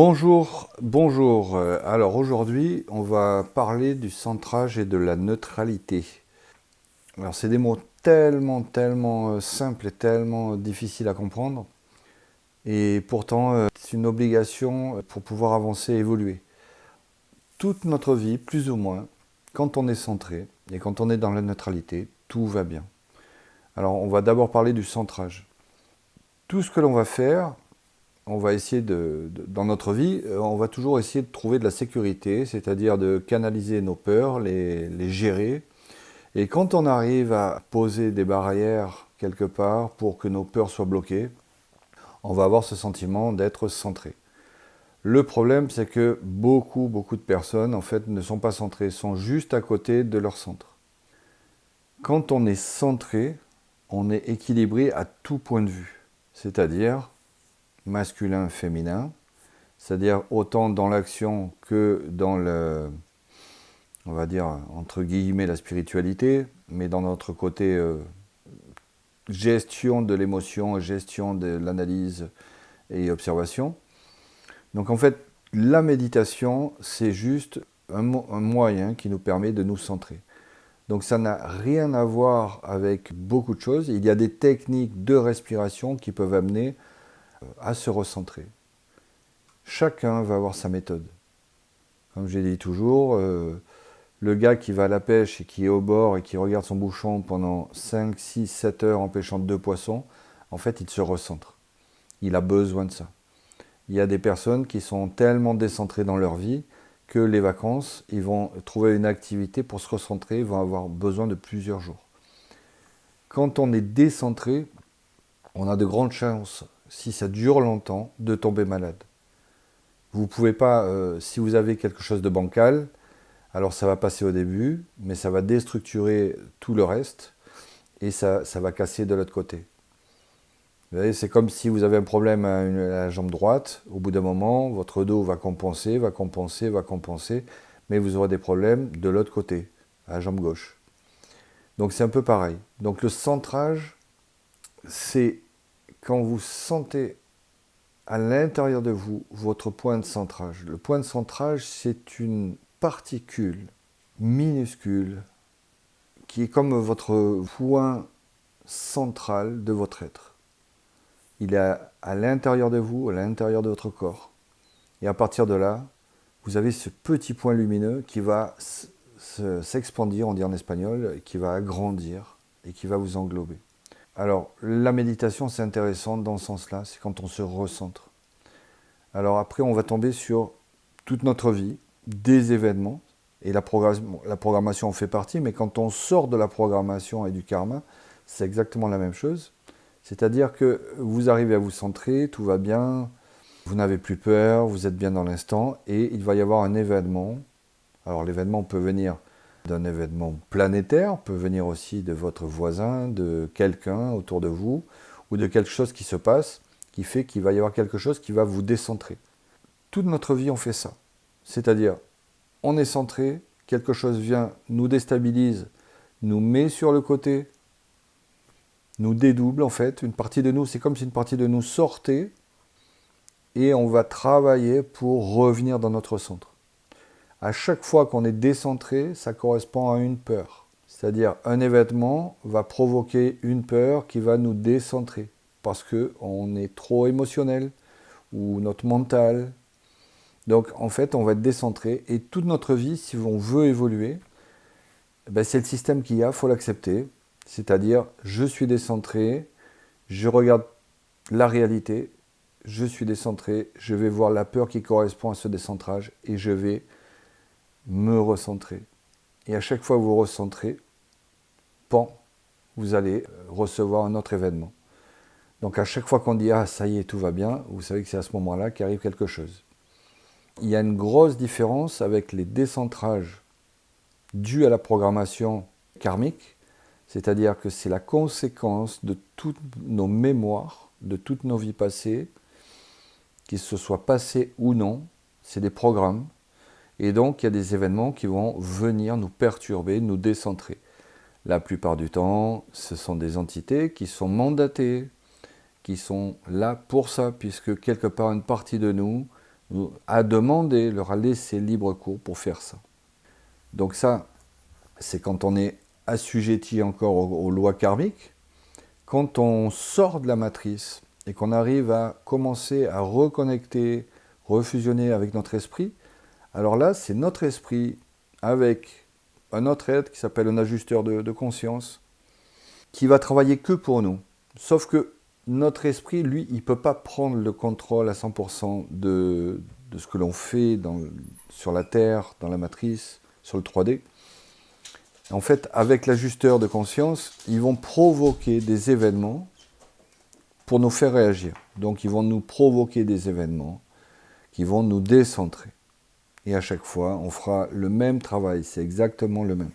Bonjour. Alors aujourd'hui, on va parler du centrage et de la neutralité. Alors c'est des mots tellement simples et tellement difficiles à comprendre. Et pourtant, c'est une obligation pour pouvoir avancer et évoluer. Toute notre vie, plus ou moins, quand on est centré et quand on est dans la neutralité, tout va bien. Alors on va d'abord parler du centrage. Tout ce que l'on va faire, on va essayer dans notre vie, on va toujours essayer de trouver de la sécurité, c'est-à-dire de canaliser nos peurs, les gérer. Et quand on arrive à poser des barrières quelque part pour que nos peurs soient bloquées, on va avoir ce sentiment d'être centré. Le problème, c'est que beaucoup de personnes, en fait, ne sont pas centrées, sont juste à côté de leur centre. Quand on est centré, on est équilibré à tout point de vue, c'est-à-dire masculin, féminin, c'est-à-dire autant dans l'action que dans on va dire, entre guillemets, la spiritualité, mais dans notre côté gestion de l'émotion, gestion de l'analyse et observation. Donc en fait, la méditation, c'est juste un moyen qui nous permet de nous centrer. Donc ça n'a rien à voir avec beaucoup de choses. Il y a des techniques de respiration qui peuvent amener à se recentrer. Chacun va avoir sa méthode. Comme j'ai dit toujours, le gars qui va à la pêche et qui est au bord et qui regarde son bouchon pendant 5, 6, 7 heures en pêchant 2 poissons, en fait, il se recentre. Il a besoin de ça. Il y a des personnes qui sont tellement décentrées dans leur vie que les vacances, ils vont trouver une activité pour se recentrer, ils vont avoir besoin de plusieurs jours. Quand on est décentré, on a de grandes chances, si ça dure longtemps, de tomber malade. Vous ne pouvez pas, si vous avez quelque chose de bancal, alors ça va passer au début, mais ça va déstructurer tout le reste et ça va casser de l'autre côté. Vous voyez, c'est comme si vous avez un problème à la jambe droite, au bout d'un moment, votre dos va compenser, mais vous aurez des problèmes de l'autre côté, à la jambe gauche. Donc c'est un peu pareil. Donc le centrage, c'est quand vous sentez à l'intérieur de vous votre point de centrage. Le point de centrage, c'est une particule minuscule qui est comme votre point central de votre être. Il est à l'intérieur de vous, à l'intérieur de votre corps. Et à partir de là, vous avez ce petit point lumineux qui va s'expandir, on dit en espagnol, qui va agrandir et qui va vous englober. Alors, la méditation, c'est intéressant dans ce sens-là, c'est quand on se recentre. Alors après, on va tomber sur toute notre vie, des événements, et la programmation en fait partie, mais quand on sort de la programmation et du karma, c'est exactement la même chose. C'est-à-dire que vous arrivez à vous centrer, tout va bien, vous n'avez plus peur, vous êtes bien dans l'instant, et il va y avoir un événement. Alors l'événement peut venir d'un événement planétaire, peut venir aussi de votre voisin, de quelqu'un autour de vous, ou de quelque chose qui se passe, qui fait qu'il va y avoir quelque chose qui va vous décentrer. Toute notre vie, on fait ça. C'est-à-dire, on est centré, quelque chose vient, nous déstabilise, nous met sur le côté, nous dédouble en fait. Une partie de nous, c'est comme si une partie de nous sortait, et on va travailler pour revenir dans notre centre. À chaque fois qu'on est décentré, ça correspond à une peur. C'est-à-dire, un événement va provoquer une peur qui va nous décentrer, parce qu'on est trop émotionnel, ou notre mental. Donc en fait, on va être décentré, et toute notre vie, si on veut évoluer, c'est le système qu'il y a, il faut l'accepter. C'est-à-dire, je suis décentré, je regarde la réalité, je suis décentré, je vais voir la peur qui correspond à ce décentrage, et je vais me recentrer. Et à chaque fois que vous recentrez, vous allez recevoir un autre événement. Donc à chaque fois qu'on dit « Ah, ça y est, tout va bien », vous savez que c'est à ce moment-là qu'arrive quelque chose. Il y a une grosse différence avec les décentrages dus à la programmation karmique, c'est-à-dire que c'est la conséquence de toutes nos mémoires, de toutes nos vies passées, qu'ils se soient passées ou non, c'est des programmes. Et donc il y a des événements qui vont venir nous perturber, nous décentrer. La plupart du temps, ce sont des entités qui sont mandatées, qui sont là pour ça, puisque quelque part une partie de nous a demandé, leur a laissé libre cours pour faire ça. Donc ça, c'est quand on est assujetti encore aux lois karmiques. Quand on sort de la matrice et qu'on arrive à commencer à reconnecter, refusionner avec notre esprit, alors là, c'est notre esprit avec un autre être qui s'appelle un ajusteur de conscience, qui va travailler que pour nous. Sauf que notre esprit, lui, il ne peut pas prendre le contrôle à 100% de ce que l'on fait sur la Terre, dans la matrice, sur le 3D. En fait, avec l'ajusteur de conscience, ils vont provoquer des événements pour nous faire réagir. Donc, ils vont nous provoquer des événements qui vont nous décentrer. Et à chaque fois, on fera le même travail, c'est exactement le même.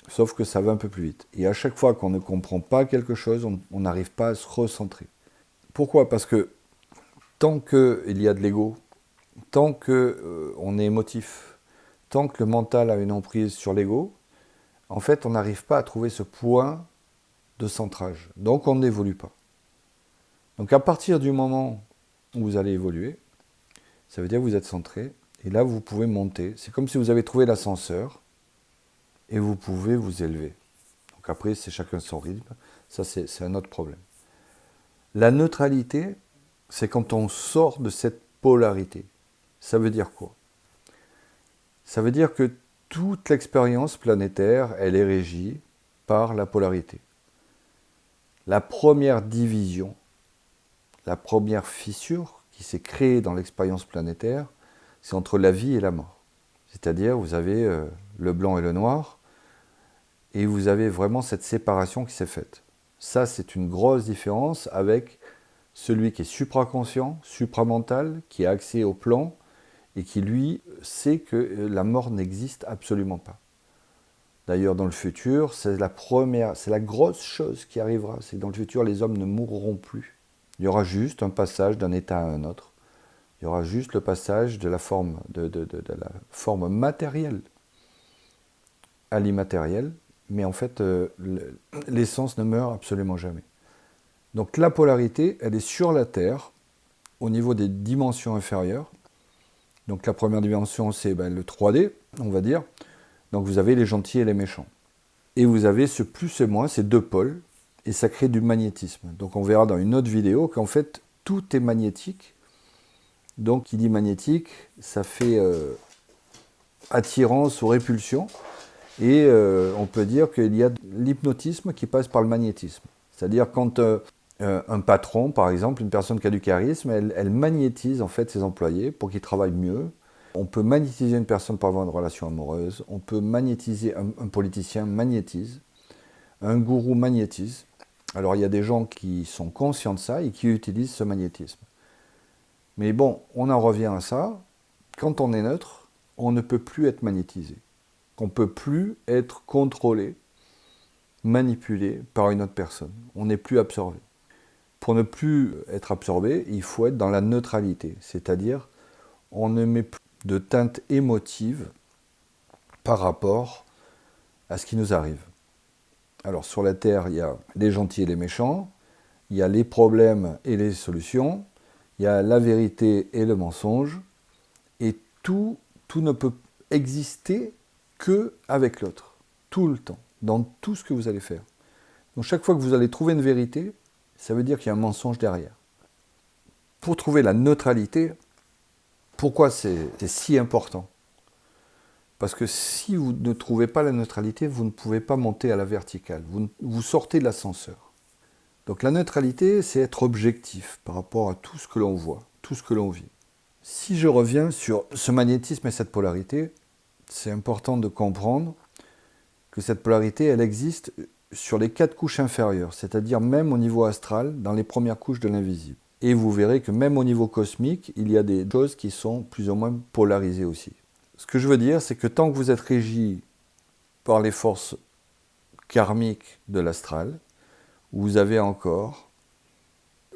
Sauf que ça va un peu plus vite. Et à chaque fois qu'on ne comprend pas quelque chose, on n'arrive pas à se recentrer. Pourquoi ? Parce que tant qu'il y a de l'ego, tant qu'on est émotif, tant que le mental a une emprise sur l'ego, en fait, on n'arrive pas à trouver ce point de centrage. Donc, on n'évolue pas. Donc, à partir du moment où vous allez évoluer, ça veut dire que vous êtes centré, et là, vous pouvez monter. C'est comme si vous avez trouvé l'ascenseur, et vous pouvez vous élever. Donc après, c'est chacun son rythme. Ça, c'est un autre problème. La neutralité, c'est quand on sort de cette polarité. Ça veut dire quoi ? Ça veut dire que toute l'expérience planétaire, elle est régie par la polarité. La première division, la première fissure qui s'est créée dans l'expérience planétaire, c'est entre la vie et la mort. C'est-à-dire, vous avez le blanc et le noir, et vous avez vraiment cette séparation qui s'est faite. Ça, c'est une grosse différence avec celui qui est supraconscient, supramental, qui a accès au plan, et qui, lui, sait que la mort n'existe absolument pas. D'ailleurs, dans le futur, c'est la grosse chose qui arrivera, c'est que dans le futur, les hommes ne mourront plus. Il y aura juste un passage d'un état à un autre. Il y aura juste le passage de la forme, de la forme matérielle à l'immatériel, mais en fait, l'essence ne meurt absolument jamais. Donc la polarité, elle est sur la Terre, au niveau des dimensions inférieures. Donc la première dimension, c'est le 3D, on va dire. Donc vous avez les gentils et les méchants. Et vous avez ce plus et moins, ces deux pôles, et ça crée du magnétisme. Donc on verra dans une autre vidéo qu'en fait, tout est magnétique. Donc qui dit magnétique, ça fait attirance ou répulsion. Et on peut dire qu'il y a l'hypnotisme qui passe par le magnétisme. C'est-à-dire quand un patron, par exemple, une personne qui a du charisme, elle magnétise en fait ses employés pour qu'ils travaillent mieux. On peut magnétiser une personne pour avoir une relation amoureuse. On peut magnétiser un politicien, magnétise. Un gourou magnétise. Alors il y a des gens qui sont conscients de ça et qui utilisent ce magnétisme. Mais bon, on en revient à ça. Quand on est neutre, on ne peut plus être magnétisé. On ne peut plus être contrôlé, manipulé par une autre personne. On n'est plus absorbé. Pour ne plus être absorbé, il faut être dans la neutralité, c'est-à-dire on ne met plus de teinte émotive par rapport à ce qui nous arrive. Alors sur la Terre, il y a les gentils et les méchants, il y a les problèmes et les solutions, il y a la vérité et le mensonge, et tout ne peut exister qu'avec l'autre, tout le temps, dans tout ce que vous allez faire. Donc chaque fois que vous allez trouver une vérité, ça veut dire qu'il y a un mensonge derrière. Pour trouver la neutralité, pourquoi c'est si important ? Parce que si vous ne trouvez pas la neutralité, vous ne pouvez pas monter à la verticale, vous sortez de l'ascenseur. Donc la neutralité, c'est être objectif par rapport à tout ce que l'on voit, tout ce que l'on vit. Si je reviens sur ce magnétisme et cette polarité, c'est important de comprendre que cette polarité, elle existe sur les 4 couches inférieures, c'est-à-dire même au niveau astral, dans les premières couches de l'invisible. Et vous verrez que même au niveau cosmique, il y a des choses qui sont plus ou moins polarisées aussi. Ce que je veux dire, c'est que tant que vous êtes régi par les forces karmiques de l'astral, vous avez encore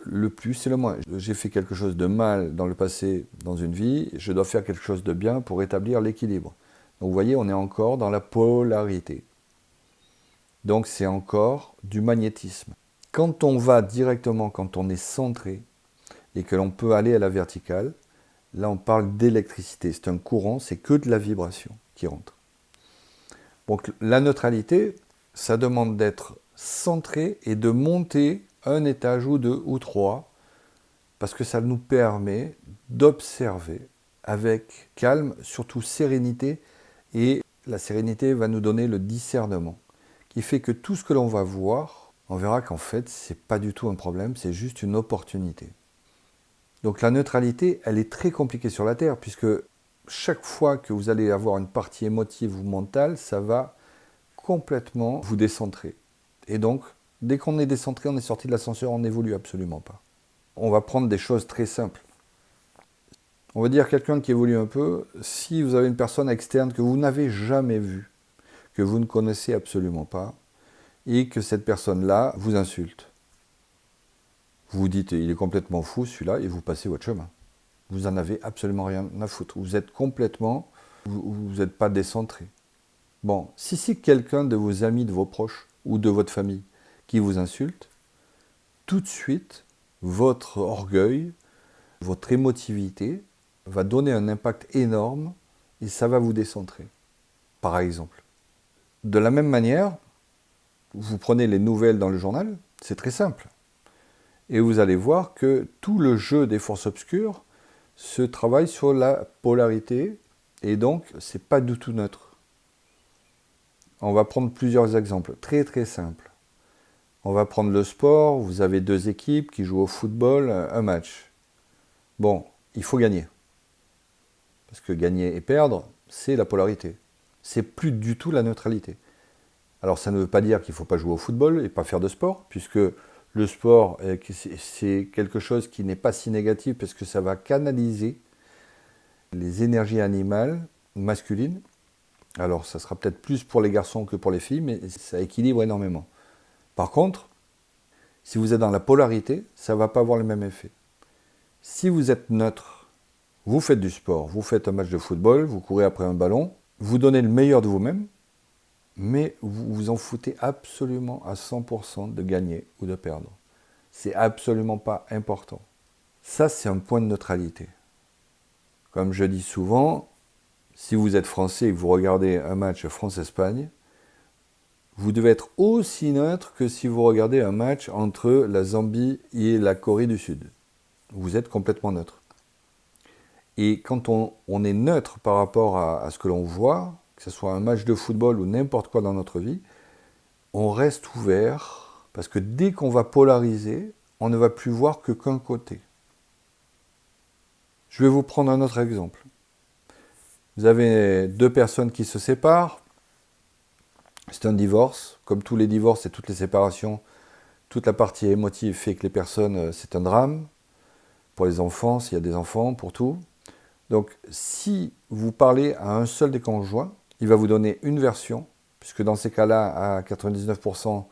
le plus et le moins. J'ai fait quelque chose de mal dans le passé, dans une vie, je dois faire quelque chose de bien pour rétablir l'équilibre. Donc vous voyez, on est encore dans la polarité. Donc c'est encore du magnétisme. Quand on va directement, quand on est centré, et que l'on peut aller à la verticale, Là, on parle d'électricité. C'est un courant, c'est que de la vibration qui rentre. Donc la neutralité, ça demande d'être centré et de monter un étage ou deux ou trois, parce que ça nous permet d'observer avec calme, surtout sérénité, et la sérénité va nous donner le discernement, qui fait que tout ce que l'on va voir, on verra qu'en fait, c'est pas du tout un problème, c'est juste une opportunité. Donc la neutralité, elle est très compliquée sur la Terre, puisque chaque fois que vous allez avoir une partie émotive ou mentale, ça va complètement vous décentrer. Et donc, dès qu'on est décentré, on est sorti de l'ascenseur, on n'évolue absolument pas. On va prendre des choses très simples. On va dire quelqu'un qui évolue un peu, si vous avez une personne externe que vous n'avez jamais vue, que vous ne connaissez absolument pas, et que cette personne-là vous insulte. Vous vous dites, il est complètement fou celui-là, et vous passez votre chemin. Vous n'en avez absolument rien à foutre. Vous êtes complètement, vous n'êtes pas décentré. Bon, si c'est quelqu'un de vos amis, de vos proches, ou de votre famille, qui vous insulte, tout de suite, votre orgueil, votre émotivité va donner un impact énorme, et ça va vous décentrer, par exemple. De la même manière, vous prenez les nouvelles dans le journal, c'est très simple. Et vous allez voir que tout le jeu des forces obscures se travaille sur la polarité, et donc c'est pas du tout neutre. On va prendre plusieurs exemples, très très simples. On va prendre le sport, vous avez deux équipes qui jouent au football, un match. Bon, il faut gagner. Parce que gagner et perdre, c'est la polarité. C'est plus du tout la neutralité. Alors ça ne veut pas dire qu'il ne faut pas jouer au football et pas faire de sport, puisque le sport, c'est quelque chose qui n'est pas si négatif, parce que ça va canaliser les énergies animales masculines. Alors ça sera peut-être plus pour les garçons que pour les filles, mais ça équilibre énormément. Par contre, si vous êtes dans la polarité, ça ne va pas avoir le même effet. Si vous êtes neutre, vous faites du sport, vous faites un match de football, vous courez après un ballon, vous donnez le meilleur de vous-même, mais vous vous en foutez absolument à 100% de gagner ou de perdre. C'est absolument pas important. Ça, c'est un point de neutralité. Comme je dis souvent, si vous êtes français et que vous regardez un match France-Espagne, vous devez être aussi neutre que si vous regardez un match entre la Zambie et la Corée du Sud. Vous êtes complètement neutre. Et quand on est neutre par rapport à ce que l'on voit, que ce soit un match de football ou n'importe quoi dans notre vie, on reste ouvert, parce que dès qu'on va polariser, on ne va plus voir que qu'un côté. Je vais vous prendre un autre exemple. Vous avez deux personnes qui se séparent, c'est un divorce. Comme tous les divorces et toutes les séparations, toute la partie émotive fait que les personnes, c'est un drame. Pour les enfants, s'il y a des enfants, pour tout. Donc, si vous parlez à un seul des conjoints, il va vous donner une version, puisque dans ces cas-là, à 99%,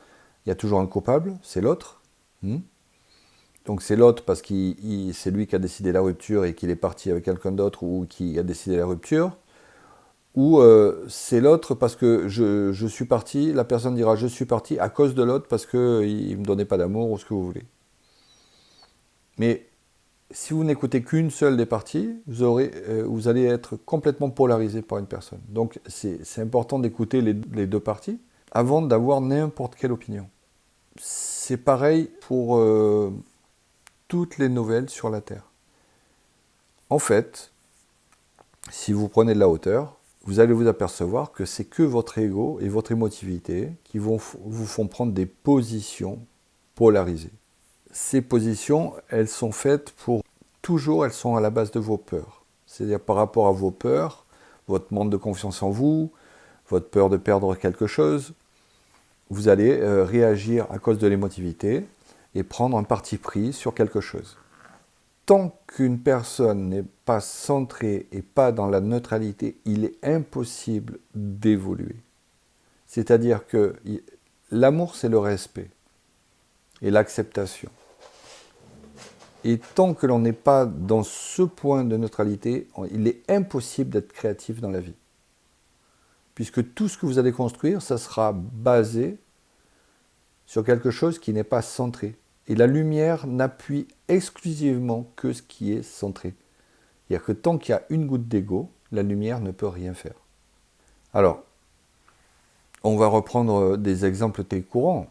il y a toujours un coupable, c'est l'autre. Donc c'est l'autre parce que c'est lui qui a décidé la rupture et qu'il est parti avec quelqu'un d'autre ou qui a décidé la rupture. Ou c'est l'autre parce que je suis parti, la personne dira je suis parti à cause de l'autre parce qu'il ne me donnait pas d'amour ou ce que vous voulez. Mais si vous n'écoutez qu'une seule des parties, vous allez être complètement polarisé par une personne. Donc c'est important d'écouter les deux parties avant d'avoir n'importe quelle opinion. C'est pareil pour toutes les nouvelles sur la Terre. En fait, si vous prenez de la hauteur, vous allez vous apercevoir que c'est que votre ego et votre émotivité qui vous font prendre des positions polarisées. Ces positions, elles sont faites pour toujours, elles sont à la base de vos peurs. C'est-à-dire par rapport à vos peurs, votre manque de confiance en vous, votre peur de perdre quelque chose, vous allez réagir à cause de l'émotivité et prendre un parti pris sur quelque chose. Tant qu'une personne n'est pas centrée et pas dans la neutralité, il est impossible d'évoluer. C'est-à-dire que l'amour, c'est le respect et l'acceptation. Et tant que l'on n'est pas dans ce point de neutralité, il est impossible d'être créatif dans la vie. Puisque tout ce que vous allez construire, ça sera basé sur quelque chose qui n'est pas centré. Et la lumière n'appuie exclusivement que ce qui est centré. C'est-à-dire que tant qu'il y a une goutte d'ego, la lumière ne peut rien faire. Alors, on va reprendre des exemples très courants.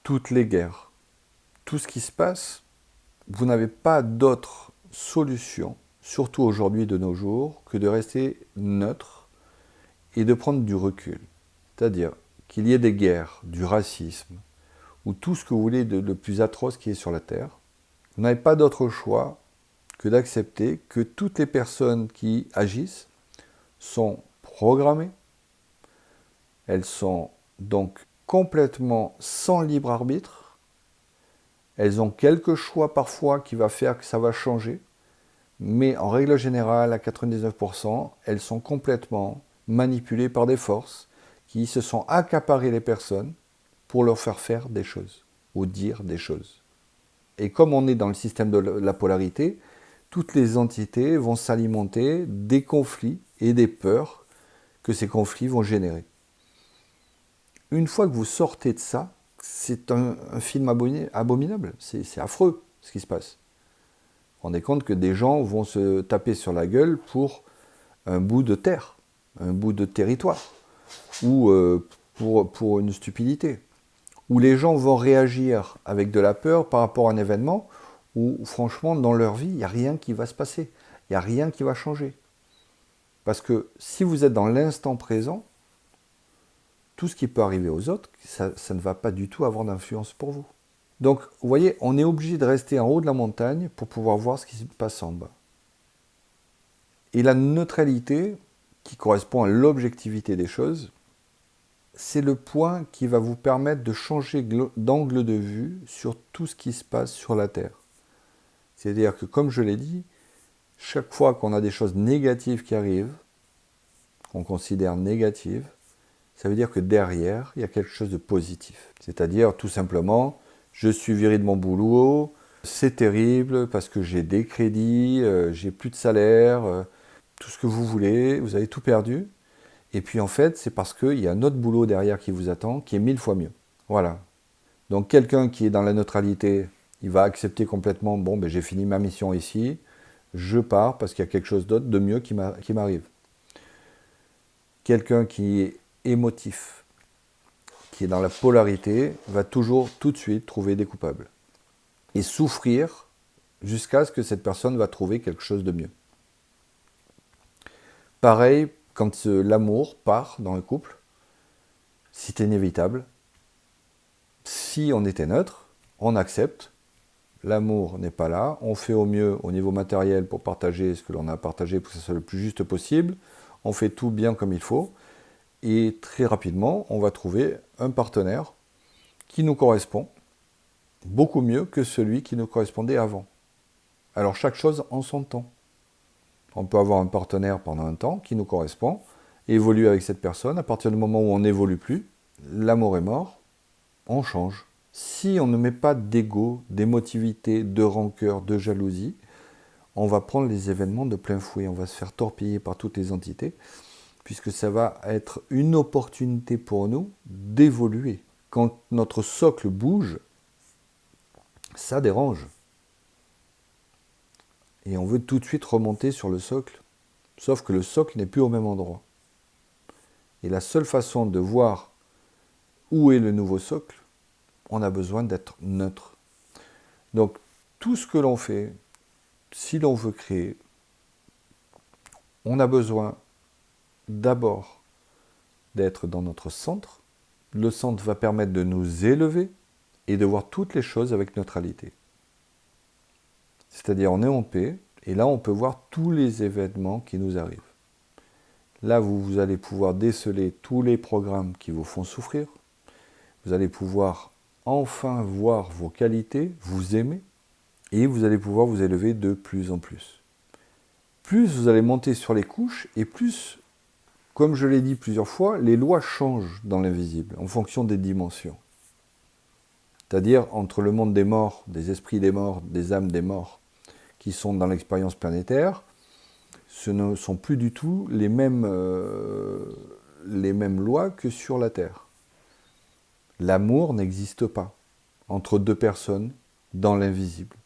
Toutes les guerres, tout ce qui se passe, vous n'avez pas d'autre solution, surtout aujourd'hui de nos jours, que de rester neutre et de prendre du recul. C'est-à-dire qu'il y ait des guerres, du racisme, ou tout ce que vous voulez de le plus atroce qui est sur la Terre, vous n'avez pas d'autre choix que d'accepter que toutes les personnes qui agissent sont programmées, elles sont donc complètement sans libre arbitre, elles ont quelques choix parfois qui va faire que ça va changer, mais en règle générale, à 99%, elles sont complètement manipulées par des forces qui se sont accaparées les personnes pour leur faire des choses ou dire des choses. Et comme on est dans le système de la polarité, toutes les entités vont s'alimenter des conflits et des peurs que ces conflits vont générer. Une fois que vous sortez de ça, c'est un film abominable, c'est affreux ce qui se passe. Vous vous rendez compte que des gens vont se taper sur la gueule pour un bout de terre, un bout de territoire, ou pour une stupidité. Où les gens vont réagir avec de la peur par rapport à un événement où, franchement, dans leur vie, il n'y a rien qui va se passer. Il n'y a rien qui va changer. Parce que si vous êtes dans l'instant présent, tout ce qui peut arriver aux autres, ça ne va pas du tout avoir d'influence pour vous. Donc, vous voyez, on est obligé de rester en haut de la montagne pour pouvoir voir ce qui se passe en bas. Et la neutralité, qui correspond à l'objectivité des choses, c'est le point qui va vous permettre de changer d'angle de vue sur tout ce qui se passe sur la Terre. C'est-à-dire que, comme je l'ai dit, chaque fois qu'on a des choses négatives qui arrivent, qu'on considère négatives, ça veut dire que derrière, il y a quelque chose de positif. C'est-à-dire, tout simplement, je suis viré de mon boulot, c'est terrible parce que j'ai des crédits, j'ai plus de salaire, tout ce que vous voulez, vous avez tout perdu. Et puis en fait, c'est parce qu'il y a un autre boulot derrière qui vous attend, qui est 1000 fois mieux. Voilà. Donc quelqu'un qui est dans la neutralité, il va accepter complètement, bon, ben, j'ai fini ma mission ici, je pars parce qu'il y a quelque chose d'autre, de mieux qui m'arrive. Quelqu'un qui est émotif, qui est dans la polarité, va toujours tout de suite trouver des coupables. Et souffrir jusqu'à ce que cette personne va trouver quelque chose de mieux. Pareil, quand l'amour part dans le couple, c'est inévitable. Si on était neutre, on accepte, l'amour n'est pas là, on fait au mieux au niveau matériel pour partager ce que l'on a partagé pour que ce soit le plus juste possible, on fait tout bien comme il faut, et très rapidement, on va trouver un partenaire qui nous correspond beaucoup mieux que celui qui nous correspondait avant. Alors chaque chose en son temps. On peut avoir un partenaire pendant un temps qui nous correspond, et évoluer avec cette personne. À partir du moment où on n'évolue plus, l'amour est mort, on change. Si on ne met pas d'ego, d'émotivité, de rancœur, de jalousie, on va prendre les événements de plein fouet, on va se faire torpiller par toutes les entités, puisque ça va être une opportunité pour nous d'évoluer. Quand notre socle bouge, ça dérange. Et on veut tout de suite remonter sur le socle, sauf que le socle n'est plus au même endroit. Et la seule façon de voir où est le nouveau socle, on a besoin d'être neutre. Donc, tout ce que l'on fait, si l'on veut créer, on a besoin d'abord d'être dans notre centre. Le centre va permettre de nous élever et de voir toutes les choses avec neutralité. C'est-à-dire, on est en paix, et là, on peut voir tous les événements qui nous arrivent. Là, vous allez pouvoir déceler tous les programmes qui vous font souffrir. Vous allez pouvoir enfin voir vos qualités, vous aimer, et vous allez pouvoir vous élever de plus en plus. Plus vous allez monter sur les couches, et plus, comme je l'ai dit plusieurs fois, les lois changent dans l'invisible, en fonction des dimensions. C'est-à-dire, entre le monde des morts, des esprits des morts, des âmes des morts, qui sont dans l'expérience planétaire, ce ne sont plus du tout les mêmes lois que sur la Terre. L'amour n'existe pas entre deux personnes dans l'invisible.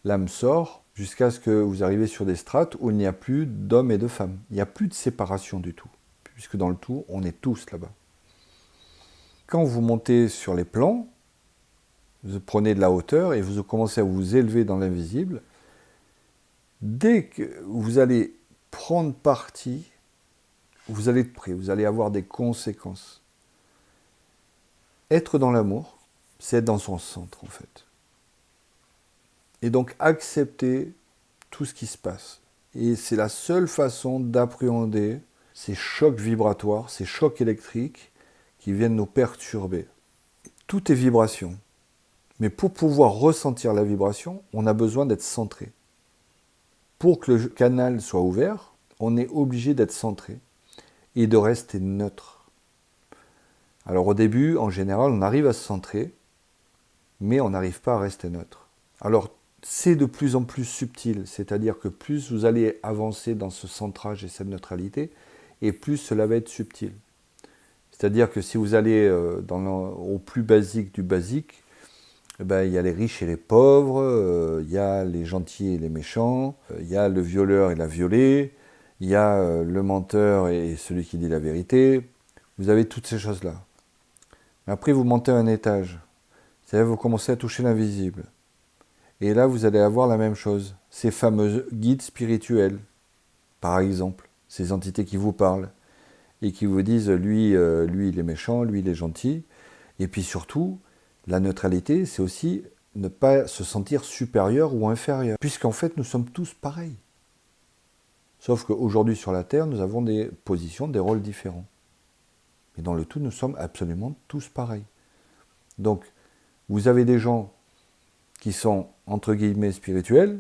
L'âme sort jusqu'à ce que vous arriviez sur des strates où il n'y a plus d'hommes et de femmes. Il n'y a plus de séparation du tout, puisque dans le tout, on est tous là-bas. Quand vous montez sur les plans, vous prenez de la hauteur et vous commencez à vous élever dans l'invisible, dès que vous allez prendre parti, vous allez être prêt, vous allez avoir des conséquences. Être dans l'amour, c'est être dans son centre en fait. Et donc accepter tout ce qui se passe. Et c'est la seule façon d'appréhender ces chocs vibratoires, ces chocs électriques qui viennent nous perturber. Tout est vibration. Mais pour pouvoir ressentir la vibration, on a besoin d'être centré. Pour que le canal soit ouvert, on est obligé d'être centré et de rester neutre. Alors au début, en général, on arrive à se centrer, mais on n'arrive pas à rester neutre. Alors c'est de plus en plus subtil, c'est-à-dire que plus vous allez avancer dans ce centrage et cette neutralité, et plus cela va être subtil. C'est-à-dire que si vous allez au plus basique du basique, il y a les riches et les pauvres, il y a les gentils et les méchants, il y a le violeur et la violée, il y a le menteur et celui qui dit la vérité. Vous avez toutes ces choses-là. Mais après, vous montez un étage. C'est-à-dire que vous commencez à toucher l'invisible. Et là, vous allez avoir la même chose. Ces fameux guides spirituels, par exemple. Ces entités qui vous parlent et qui vous disent, lui, il est méchant, lui, il est gentil. Et puis surtout, la neutralité, c'est aussi ne pas se sentir supérieur ou inférieur. Puisqu'en fait, nous sommes tous pareils. Sauf qu'aujourd'hui, sur la Terre, nous avons des positions, des rôles différents. Mais dans le tout, nous sommes absolument tous pareils. Donc, vous avez des gens qui sont, entre guillemets, spirituels,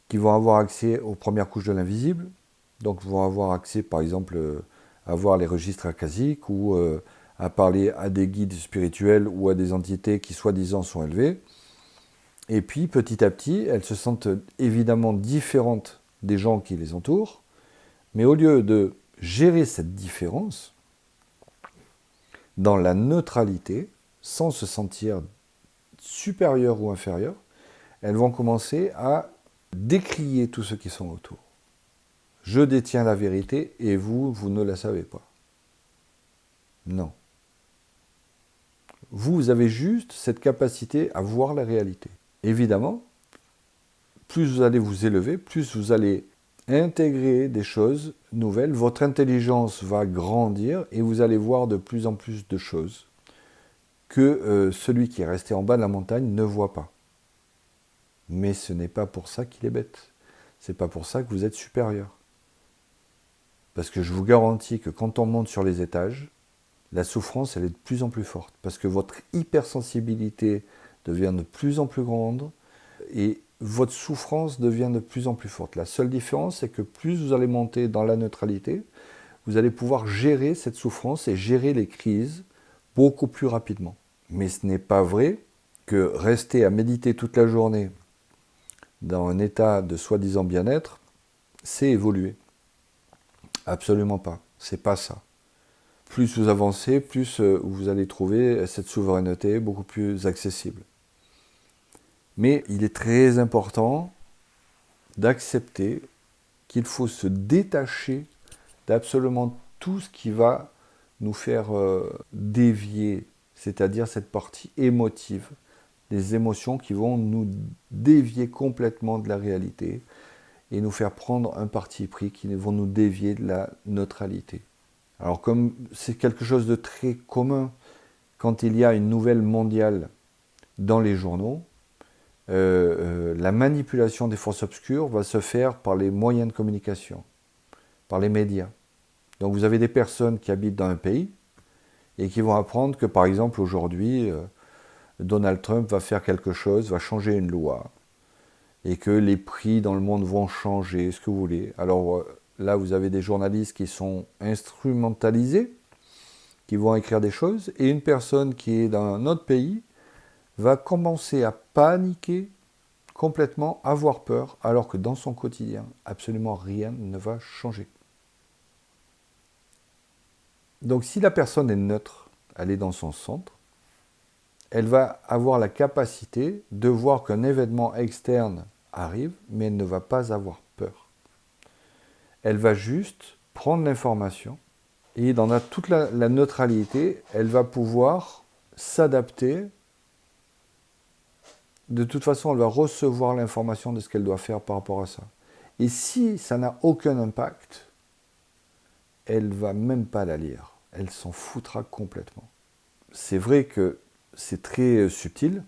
qui vont avoir accès aux premières couches de l'invisible, donc vont avoir accès, par exemple, à voir les registres akashiques ou à parler à des guides spirituels ou à des entités qui, soi-disant, sont élevées. Et puis, petit à petit, elles se sentent évidemment différentes des gens qui les entourent, mais au lieu de gérer cette différence, dans la neutralité, sans se sentir supérieur ou inférieur, elles vont commencer à décrier tous ceux qui sont autour. Je détiens la vérité et vous ne la savez pas. Non. Vous avez juste cette capacité à voir la réalité. Évidemment, plus vous allez vous élever, plus vous allez intégrer des choses nouvelles, votre intelligence va grandir et vous allez voir de plus en plus de choses que celui qui est resté en bas de la montagne ne voit pas. Mais ce n'est pas pour ça qu'il est bête. C'est pas pour ça que vous êtes supérieur. Parce que je vous garantis que quand on monte sur les étages, la souffrance, elle est de plus en plus forte. Parce que votre hypersensibilité devient de plus en plus grande et votre souffrance devient de plus en plus forte. La seule différence, c'est que plus vous allez monter dans la neutralité, vous allez pouvoir gérer cette souffrance et gérer les crises beaucoup plus rapidement. Mais ce n'est pas vrai que rester à méditer toute la journée dans un état de soi-disant bien-être, c'est évoluer. Absolument pas. C'est pas ça. Plus vous avancez, plus vous allez trouver cette souveraineté beaucoup plus accessible. Mais il est très important d'accepter qu'il faut se détacher d'absolument tout ce qui va nous faire dévier, c'est-à-dire cette partie émotive, des émotions qui vont nous dévier complètement de la réalité et nous faire prendre un parti pris qui vont nous dévier de la neutralité. Alors comme c'est quelque chose de très commun, quand il y a une nouvelle mondiale dans les journaux, la manipulation des forces obscures va se faire par les moyens de communication, par les médias. Donc vous avez des personnes qui habitent dans un pays et qui vont apprendre que par exemple aujourd'hui, Donald Trump va faire quelque chose, va changer une loi, et que les prix dans le monde vont changer, ce que vous voulez. Alors là, vous avez des journalistes qui sont instrumentalisés, qui vont écrire des choses, et une personne qui est dans un autre pays va commencer à paniquer complètement, avoir peur, alors que dans son quotidien, absolument rien ne va changer. Donc si la personne est neutre, elle est dans son centre, elle va avoir la capacité de voir qu'un événement externe arrive, mais elle ne va pas avoir peur. Elle va juste prendre l'information et dans toute la neutralité, elle va pouvoir s'adapter. De toute façon, elle va recevoir l'information de ce qu'elle doit faire par rapport à ça. Et si ça n'a aucun impact, elle ne va même pas la lire. Elle s'en foutra complètement. C'est vrai que c'est très subtil,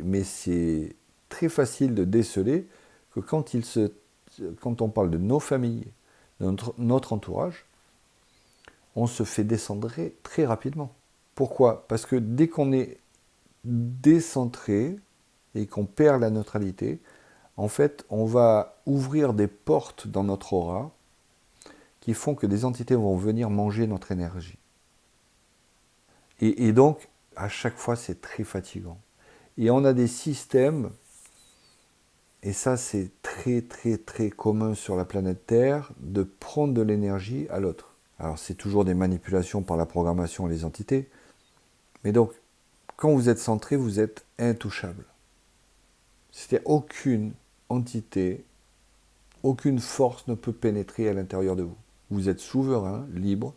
mais c'est très facile de déceler que quand on parle de nos familles, de notre entourage, on se fait descendre très rapidement. Pourquoi? Parce que dès qu'on est décentré et qu'on perd la neutralité, en fait, on va ouvrir des portes dans notre aura qui font que des entités vont venir manger notre énergie. Et donc, à chaque fois, c'est très fatigant. Et on a des systèmes, et ça c'est très très très commun sur la planète Terre, de prendre de l'énergie à l'autre. Alors c'est toujours des manipulations par la programmation et les entités, mais donc, quand vous êtes centré, vous êtes intouchable. C'est-à-dire aucune entité, aucune force ne peut pénétrer à l'intérieur de vous. Vous êtes souverain, libre,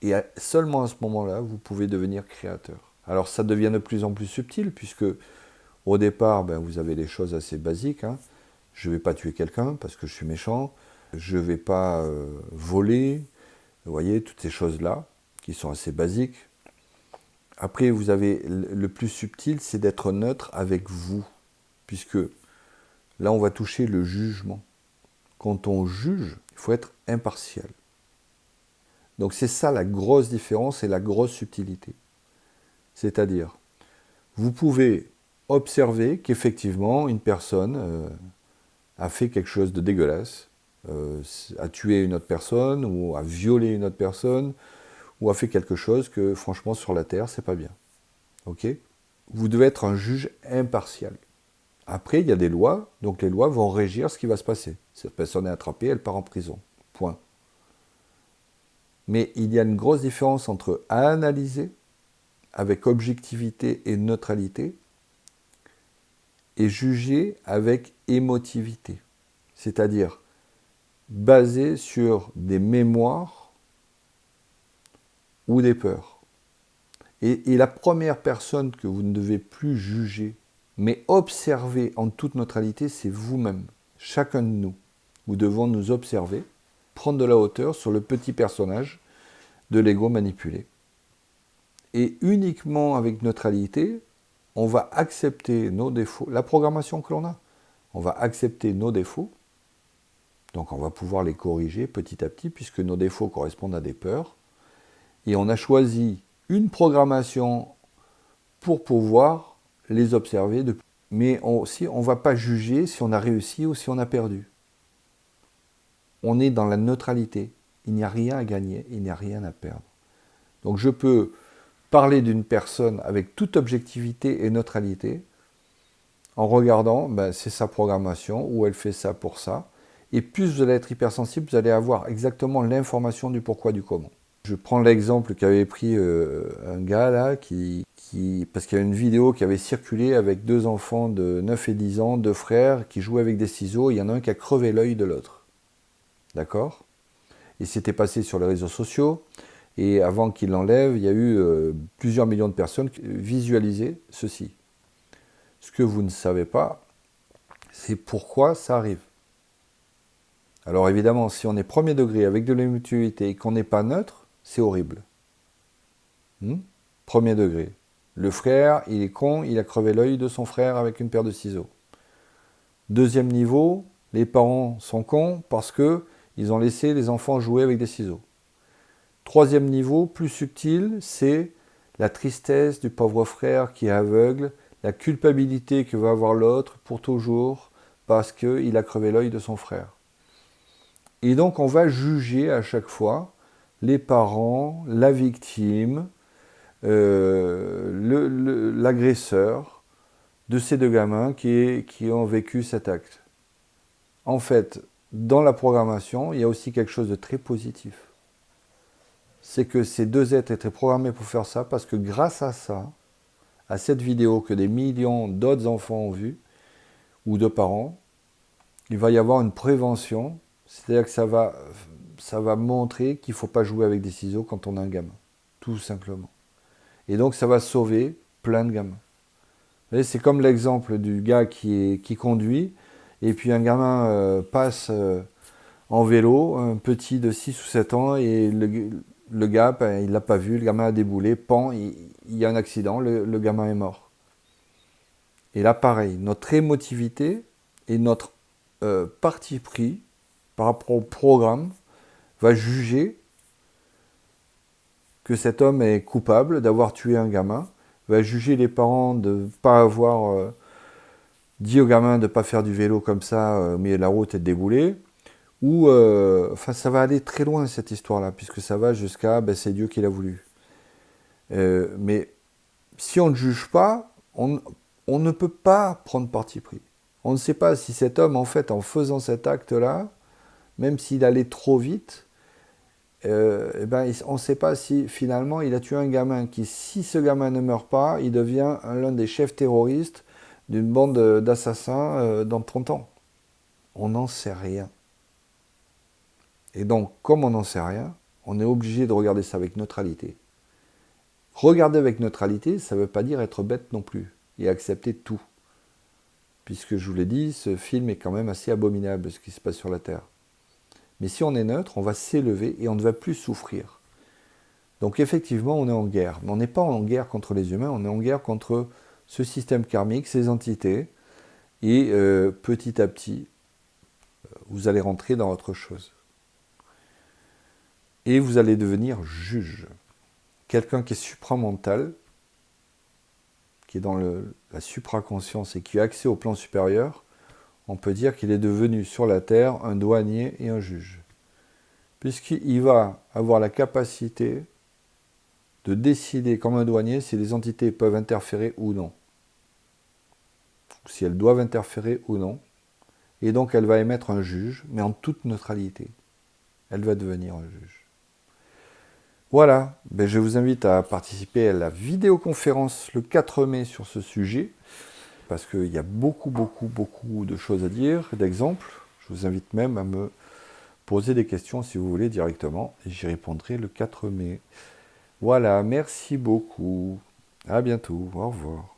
et seulement à ce moment-là, vous pouvez devenir créateur. Alors ça devient de plus en plus subtil, puisque au départ, vous avez des choses assez basiques. Je ne vais pas tuer quelqu'un parce que je suis méchant, je ne vais pas voler, vous voyez, toutes ces choses-là, qui sont assez basiques. Après, vous avez le plus subtil, c'est d'être neutre avec vous, puisque là, on va toucher le jugement. Quand on juge, il faut être impartial. Donc c'est ça la grosse différence et la grosse subtilité. C'est-à-dire, vous pouvez observer qu'effectivement, une personne a fait quelque chose de dégueulasse, a tué une autre personne, ou a violé une autre personne, ou a fait quelque chose que, franchement, sur la Terre, c'est pas bien. Ok? Vous devez être un juge impartial. Après, il y a des lois, donc les lois vont régir ce qui va se passer. Cette personne est attrapée, elle part en prison. Point. Mais il y a une grosse différence entre analyser avec objectivité et neutralité et juger avec émotivité. C'est-à-dire basé sur des mémoires ou des peurs. Et la première personne que vous ne devez plus juger, mais observer en toute neutralité, c'est vous-même, chacun de nous. Nous devons nous observer, prendre de la hauteur sur le petit personnage de l'ego manipulé. Et uniquement avec neutralité, on va accepter nos défauts, la programmation que l'on a. On va accepter nos défauts, donc on va pouvoir les corriger petit à petit, puisque nos défauts correspondent à des peurs. Et on a choisi une programmation pour pouvoir les observer. Mais aussi, on ne va pas juger si on a réussi ou si on a perdu. On est dans la neutralité. Il n'y a rien à gagner, il n'y a rien à perdre. Donc je peux parler d'une personne avec toute objectivité et neutralité en regardant, c'est sa programmation, ou elle fait ça pour ça. Et plus vous allez être hypersensible, vous allez avoir exactement l'information du pourquoi, du comment. Je prends l'exemple qu'avait pris un gars là, parce qu'il y a une vidéo qui avait circulé avec deux enfants de 9 et 10 ans, deux frères qui jouaient avec des ciseaux, et il y en a un qui a crevé l'œil de l'autre. D'accord? Il s'était passé sur les réseaux sociaux, et avant qu'il l'enlève, il y a eu plusieurs millions de personnes qui visualisaient ceci. Ce que vous ne savez pas, c'est pourquoi ça arrive. Alors évidemment, si on est premier degré avec de l'émotivité et qu'on n'est pas neutre, c'est horrible. Premier degré. Le frère, il est con, il a crevé l'œil de son frère avec une paire de ciseaux. Deuxième niveau, les parents sont cons parce qu'ils ont laissé les enfants jouer avec des ciseaux. Troisième niveau, plus subtil, c'est la tristesse du pauvre frère qui est aveugle, la culpabilité que va avoir l'autre pour toujours parce qu'il a crevé l'œil de son frère. Et donc on va juger à chaque fois les parents, la victime, l'agresseur de ces deux gamins qui ont vécu cet acte. En fait, dans la programmation, il y a aussi quelque chose de très positif. C'est que ces deux êtres étaient programmés pour faire ça parce que grâce à ça, à cette vidéo que des millions d'autres enfants ont vue, ou de parents, il va y avoir une prévention, c'est-à-dire que ça va montrer qu'il ne faut pas jouer avec des ciseaux quand on a un gamin, tout simplement. Et donc ça va sauver plein de gamins. Vous voyez, c'est comme l'exemple du gars qui conduit, et puis un gamin passe en vélo, un petit de 6 ou 7 ans, et le gars, ben, il ne l'a pas vu, le gamin a déboulé, pan, il y a un accident, le gamin est mort. Et là, pareil, notre émotivité et notre parti pris par rapport au programme va juger que cet homme est coupable d'avoir tué un gamin, va juger les parents de ne pas avoir dit au gamin de ne pas faire du vélo comme ça au milieu de la route et de débouler, ou enfin ça va aller très loin cette histoire-là, puisque ça va jusqu'à ben, c'est Dieu qui l'a voulu. Mais si on ne juge pas, on ne peut pas prendre parti pris. On ne sait pas si cet homme, en fait, en faisant cet acte-là, même s'il allait trop vite, eh ben, on ne sait pas si finalement il a tué un gamin qui, si ce gamin ne meurt pas, il devient l'un des chefs terroristes d'une bande d'assassins dans 30 ans. On n'en sait rien. Et donc, comme on n'en sait rien, on est obligé de regarder ça avec neutralité. Regarder avec neutralité, ça ne veut pas dire être bête non plus, et accepter tout. Puisque je vous l'ai dit, ce film est quand même assez abominable, ce qui se passe sur la Terre. Mais si on est neutre, on va s'élever et on ne va plus souffrir. Donc effectivement, on est en guerre. Mais on n'est pas en guerre contre les humains, on est en guerre contre ce système karmique, ces entités. Et petit à petit, vous allez rentrer dans autre chose. Et vous allez devenir juge. Quelqu'un qui est supramental, qui est dans la supraconscience et qui a accès au plan supérieur, on peut dire qu'il est devenu sur la Terre un douanier et un juge. Puisqu'il va avoir la capacité de décider comme un douanier si les entités peuvent interférer ou non. Si elles doivent interférer ou non. Et donc elle va émettre un juge, mais en toute neutralité. Elle va devenir un juge. Voilà, ben je vous invite à participer à la vidéoconférence le 4 mai sur ce sujet, parce qu'il y a beaucoup de choses à dire, d'exemples. Je vous invite même à me poser des questions si vous voulez directement, et j'y répondrai le 4 mai. Voilà, merci beaucoup. À bientôt, au revoir.